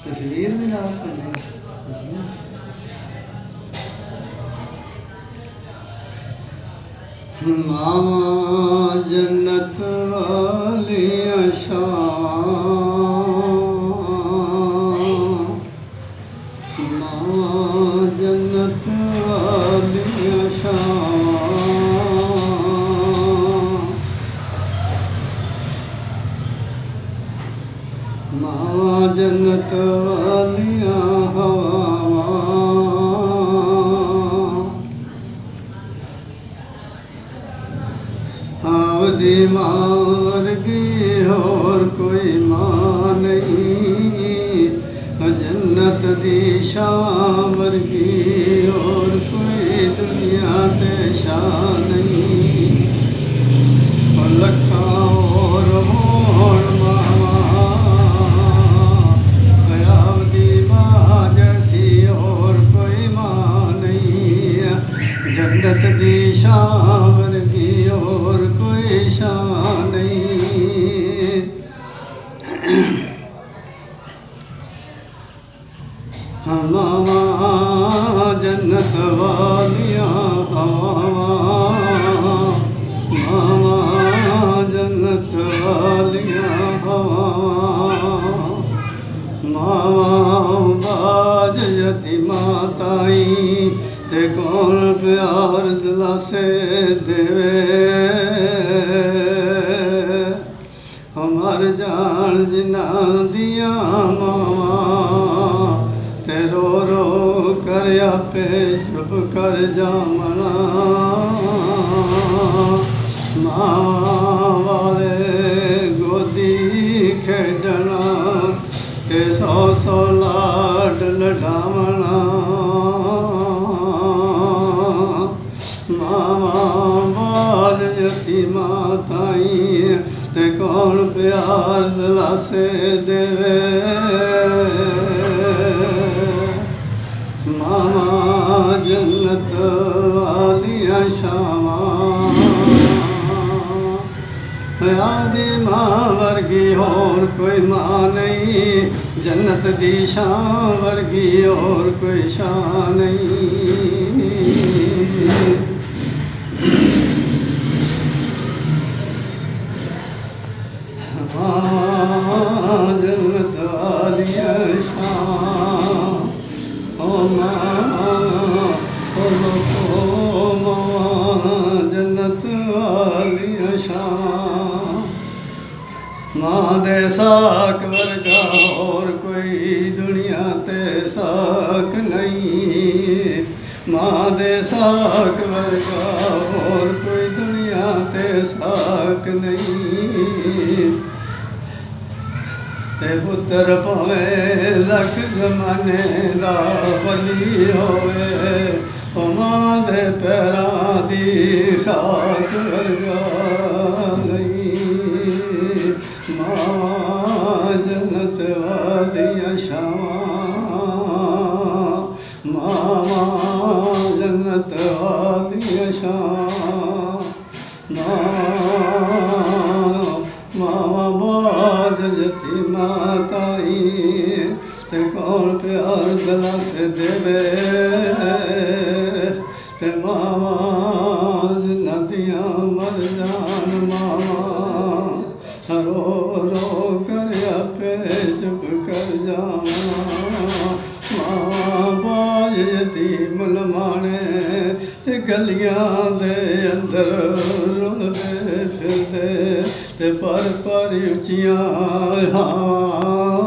तस्वीर भी नाल करनी मां जन्नत वालियां शान मां जन्नत वालियां शान मां जन्नत वालियां आवदी मां वर्गी और कोई मां नहीं जन्नत दी शान वर्गी और कोई दुनिया ते शान नहीं लखा और होण आवदी मां जैसी और कोई मां नहीं जन्नत दी शान वर्गी और कोई शान नहीं मां जन्नत वालियां मां जन्नत वालियां मां बाज यतीमा ताई ते कौन प्यार दिलासे देवे हमार जान जिना दिया मावा ते रो रो कर आपे चुप कर जामना मां वाले गोदी खेडना ते सौ सौ लाड लडावना मावा बाल यतीमा ताई ते कौन प्यार दिलासे देवे मामा जन्नत वालियां शामां आदि मां वर्गी और कोई मां नहीं जन्नत दी शान वर्गी और कोई शान नहीं जन्नत वालियां शान जन्नत वालियां शान मां दे साक वर्गा और कोई दुनिया ते साक नहीं मां दे साक वर्गा और कोई दुनिया ते साक नहीं ते पुत्र पवे लख जमाने दा वली होवे मां दे पैरां दी खाक वर्गा नहीं मां जन्नत वालियां शान मां जन्नत वालियां शान मां बाज यतीमा ताई ते कौन प्यार दिलासे देवे ते मावा नदियाँ मर जान मावा रो रो कर आपे चुप कर जावा मां बाज यतीम लमाने ते गलियां दे अंदर रुलदे फिरदे ते पर उचियां हवा